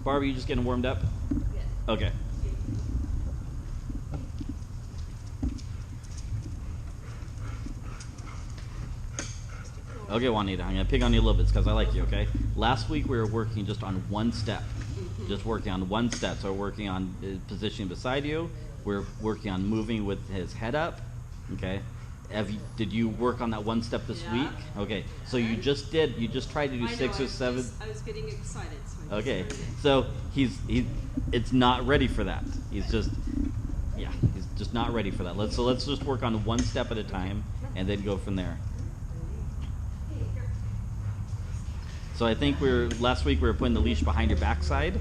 Barb, are you just getting warmed up? Yes. Okay. Okay, Juanita, I'm going to pick on you a little bit because I like you, okay? Last week we were working just on one step. Just working on one step. So we're working on positioning beside you. We're working on moving with his head up, okay? Did you work on that one step this week? Okay, so you just tried to do 6 or 7. I was getting excited. So Okay, so it's not ready for that. He's just not ready for that. Let's just work on one step at a time and then go from there. So I think last week we were putting the leash behind your backside.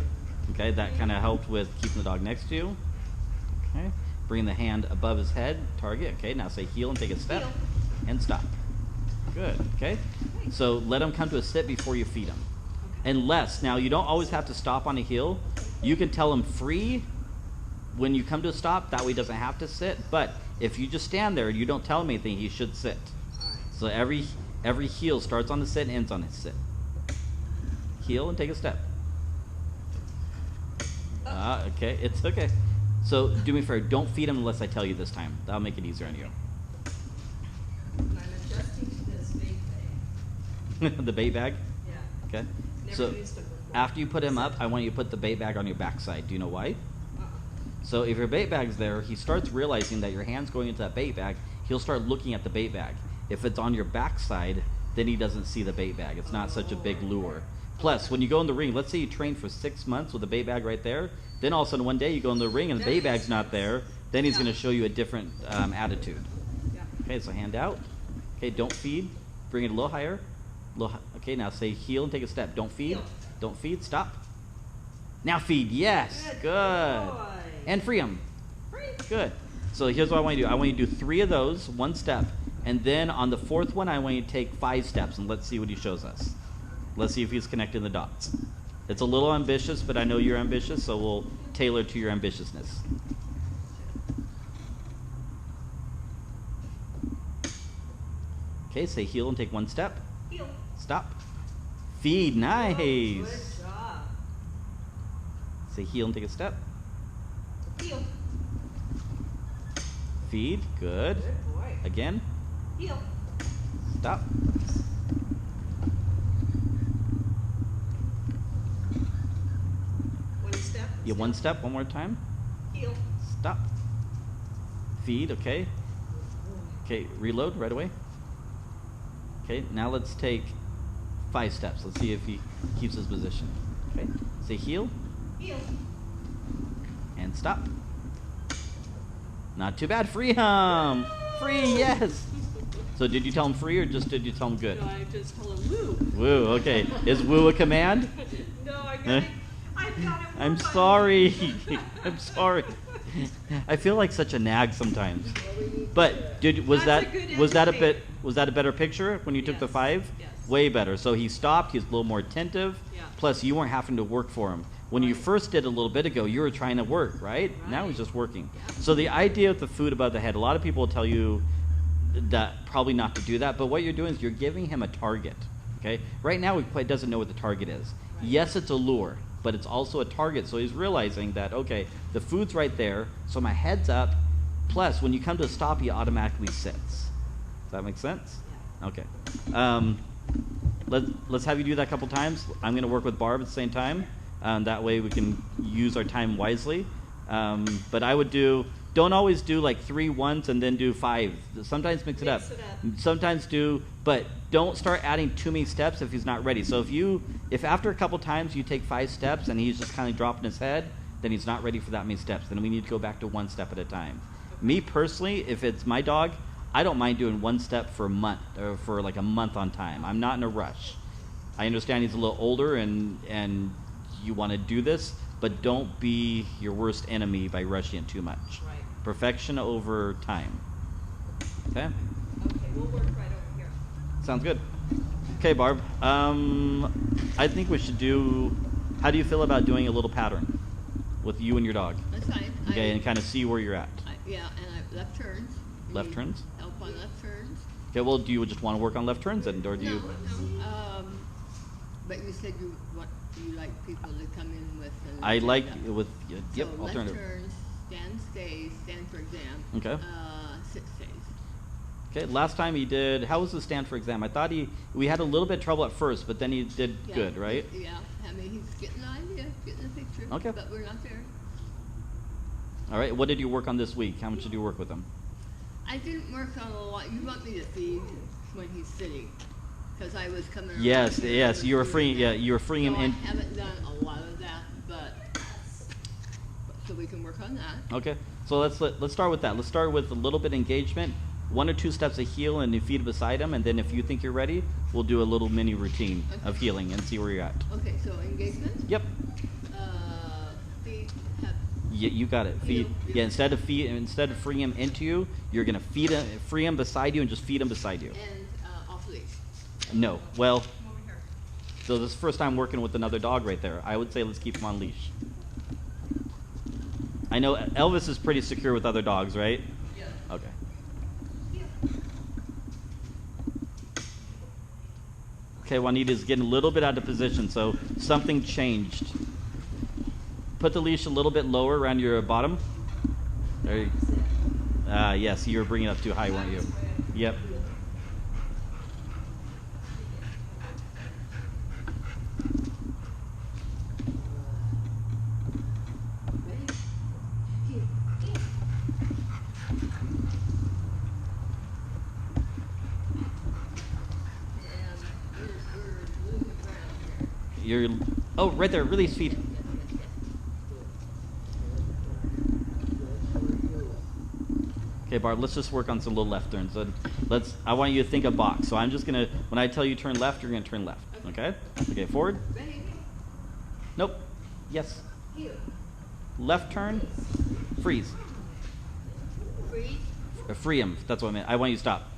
Okay, that kind of helped with keeping the dog next to you. Okay, bring the hand above his head, target. Okay, now say heel and take a step and stop. Good. Okay, so let him come to a sit before you feed him. Unless, now you don't always have to stop on a heel. You can tell him free when you come to a stop. That way he doesn't have to sit. But if you just stand there and you don't tell him anything, he should sit. So every heel starts on the sit and ends on his sit. Heel and take a step. Okay, it's okay. So do me a favor, don't feed him unless I tell you this time. That'll make it easier on you. I'm adjusting to this bait bag. The bait bag? Yeah. Okay. Never So used it before. after you put him up, I want you to put the bait bag on your backside. Do you know why? So if your bait bag's there, he starts realizing that your hand's going into that bait bag. He'll start looking at the bait bag. If it's on your backside, then he doesn't see the bait bag. It's not such a big lure. Plus, when you go in the ring, let's say you train for 6 months with the bait bag right there, then all of a sudden one day you go in the ring and the bait bag's not there, then he's going to show you a different attitude. Okay, so hand out. Okay, don't feed. Bring it a little higher. Okay, now say heel and take a step. Don't feed. Don't feed. Stop. Now feed. Yes. Good. And free him. Good. So here's what I want you to do. I want you to do 3 of those, 1 step. And then on the 4th one, I want you to take 5 steps, and let's see what he shows us. Let's see if he's connecting the dots. It's a little ambitious, but I know you're ambitious, so we'll tailor to your ambitiousness. Okay, say heel and take 1 step. Heel. Stop. Feed. Nice. Good job. Say heel and take a step. Heel. Feed. Good. Good boy. Again. Heel. Stop. One step. Yeah, 1 step. One more time. Heel. Stop. Feed. Okay. Okay, reload right away. Okay, now let's take 5 steps. Let's see if he keeps his position. Okay, say heel. Heel. And stop. Not too bad. Free him. Free, yes. So did you tell him free or just did you tell him good? No, I just told him woo. Woo, okay. Is woo a command? No, I got it. I'm sorry. I'm sorry. I feel like such a nag sometimes. But was that a better picture when you took the 5? Yes. Way better. So he stopped. He's a little more attentive. Yeah. Plus, you weren't having to work for him. When you first did a little bit ago, you were trying to work, right? Now he's just working. Yeah. So the idea of the food above the head, a lot of people will tell you that probably not to do that. But what you're doing is you're giving him a target. Okay. Right now, he doesn't know what the target is. Right. Yes, it's a lure, but it's also a target. So he's realizing that, okay, the food's right there, so my head's up. Plus, when you come to a stop, he automatically sits. Does that make sense? Yeah. Okay. Let's have you do that a couple times. I'm going to work with Barb at the same time. That way we can use our time wisely. But I would don't always do like 3 once and then do 5. Sometimes mix it up. Sometimes but don't start adding too many steps if he's not ready. So if after a couple times you take 5 steps and he's just kind of dropping his head, then he's not ready for that many steps. Then we need to go back to 1 step at a time. Me personally, if it's my dog, I don't mind doing 1 step for a month or for like a month on time. I'm not in a rush. I understand he's a little older and you want to do this, but don't be your worst enemy by rushing it too much. Right. Perfection over time. Okay? Okay, we'll work right over here. Sounds good. Okay, Barb. I think we should how do you feel about doing a little pattern with you and your dog? That's fine. Okay, and kind of see where you're at. Yeah, and left turns. Left turns? Help on left turns. Okay, well, do you just want to work on left turns, or do you? No, but you said you want you like people to come in with an I like agenda. with yep, So alternative. left turns, stand stays, stand for exam. Okay. Sit stays. Okay, last time he did, how was the stand for exam? I thought we had a little bit of trouble at first, but then he did Yeah, good, right? Yeah, I mean, he's getting the idea, getting the picture. Okay. But we're not there. All right, what did you work on this week? How much did you work with him? I didn't work on a lot. You want me to feed when he's sitting, because I was coming around. Yes, here, yes, I was you were doing freeing, that. yeah, you were freeing him So in. I haven't done a lot of that, but so we can work on that. Okay, so let's start with that. Let's start with a little bit of engagement, 1 or 2 steps of heel, and you feed beside him, and then if you think you're ready, we'll do a little mini routine of Okay. healing and see where you're at. Okay, so engagement. Yep, Feed. Have. you got it. Feed. Heel. Yeah, instead of freeing him into you, you're gonna free him beside you, and just feed him beside you. And off leash. No, well, Come over here. so this is the first time working with another dog right there. I would say let's keep him on leash. I know Elvis is pretty secure with other dogs, right? Yeah. Okay. Okay, Juanita's getting a little bit out of position, so something changed. Put the leash a little bit lower around your bottom. There you, yes, you were bringing it up too high, weren't you? Yep. You're, oh, right there, release feed. Okay, Barb, let's just work on some little left turns. I want you to think a box. So I'm just gonna, when I tell you turn left, you're gonna turn left. Okay? Okay, forward. Ready? Nope. Yes. Heel. Left turn. Freeze. Freeze. Free him. That's what I meant. I want you to stop.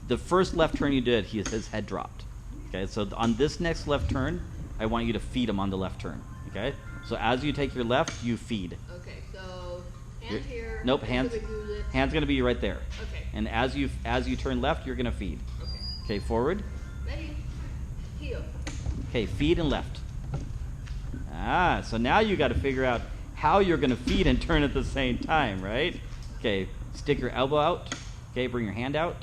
The first left turn you did, his head dropped. Okay, so on this next left turn, I want you to feed him on the left turn. Okay? So as you take your left, you feed. Okay, so hand here. Nope, and hands. so we do this. Hand's gonna be right there. Okay. And as you turn left, you're gonna feed. Okay. Okay, forward. Ready? Heel. Okay, feed and left. So now you got to figure out how you're going to feed and turn at the same time, right? Okay, stick your elbow out. Okay, bring your hand out.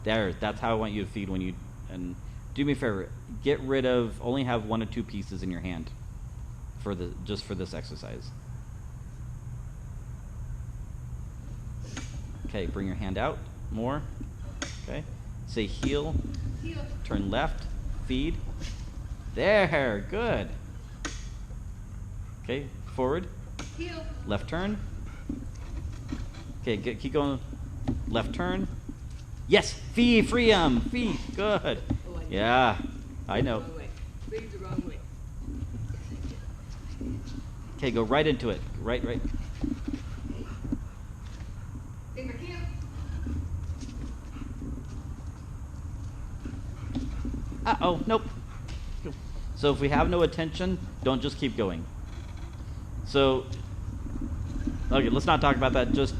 There, that's how I want you to feed when you, and do me a favor, get rid of, only have 1 or 2 pieces in your hand just for this exercise. Okay, bring your hand out, more. Okay, say heel, Heel. turn left, feed. There, good. Okay, forward, Heel. left turn. Okay, keep going. Left turn. Yes, feed, free him, feed, good. Oh, Yeah, I know. Wrong way. Read the wrong way. Okay, go right into it. Right. Finger heel. Uh-oh, nope. So if we have no attention, don't just keep going. So, okay, let's not talk about that. Just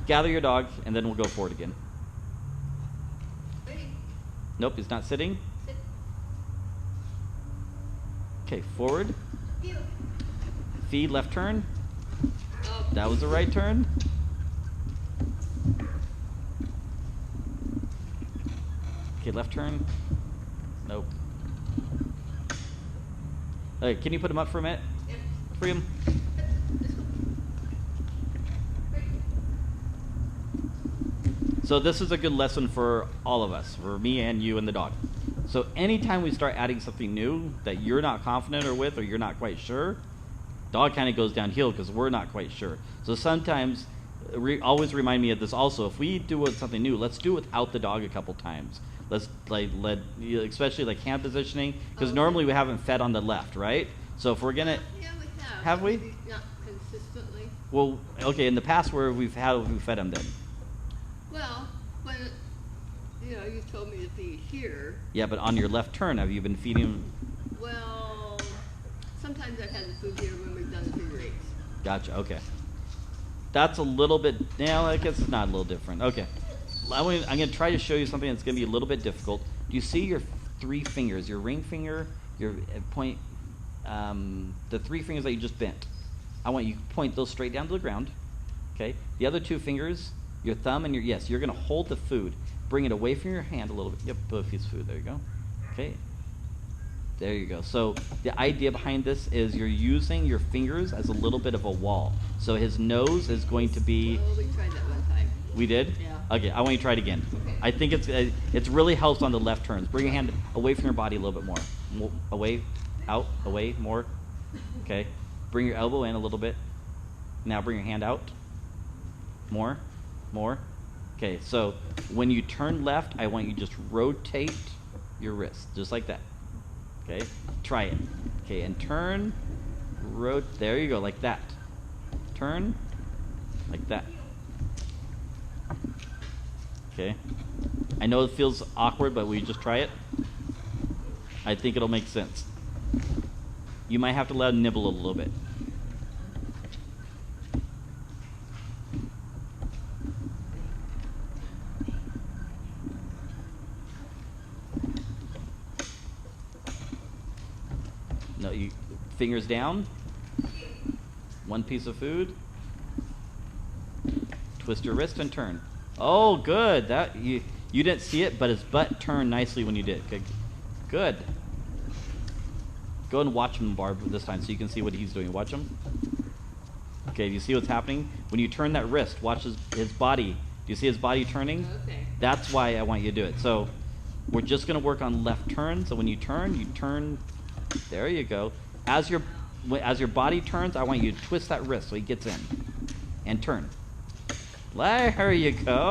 gather your dog, and then we'll go forward again. Ready? Nope, he's not sitting. Sit. Okay, forward. Heel. Feed, left turn. Oh. That was the right turn. Okay, left turn. Nope. Okay, can you put him up for a minute? Yep. Free him. So this is a good lesson for all of us, for me and you and the dog. So anytime we start adding something new that you're not confident or with, or you're not quite sure, dog kind of goes downhill because we're not quite sure. So sometimes, always remind me of this also. If we do something new, let's do it without the dog a couple times. Let's especially like hand positioning, because Okay. normally we haven't fed on the left, right? So if we're gonna, Yeah, we have. Have we? Maybe not consistently. well, okay, in the past where we fed him then? Well, when you told me to be here. Yeah, but on your left turn, have you been feeding him? Well, sometimes I've had the food here when we've done the figure eights. Gotcha. Okay. That's a little bit. Yeah, I guess it's not a little different. Okay. I'm going to try to show you something that's going to be a little bit difficult. Do you see your 3 fingers? Your ring finger, your the 3 fingers that you just bent. I want you to point those straight down to the ground. Okay. The other 2 fingers, your thumb and you're going to hold the food. Bring it away from your hand a little bit. Yep, put a piece of food. There you go. Okay. There you go. So the idea behind this is you're using your fingers as a little bit of a wall. So his nose is going to be... Oh, we tried that one time. We did? Yeah. Okay, I want you to try it again. Okay. I think it's really helps on the left turns. Bring your hand away from your body a little bit more. Away, out, away, more. Okay. Bring your elbow in a little bit. Now bring your hand out. More. Okay, so when you turn left, I want you to just rotate your wrist, just like that. Okay, try it. Okay, and turn, there you go, like that. Turn, like that. Okay, I know it feels awkward, but will you just try it? I think it'll make sense. You might have to let him nibble a little bit. No, you fingers down. 1 piece of food. Twist your wrist and turn. Oh, good. That you didn't see it, but his butt turned nicely when you did. Good. Go and watch him, Barb, this time so you can see what he's doing. Watch him. Okay, do you see what's happening? When you turn that wrist, watch his body. Do you see his body turning? Okay. That's why I want you to do it. So we're just going to work on left turn. So when you turn. There you go. As your body turns, I want you to twist that wrist so he gets in. And turn. There you go.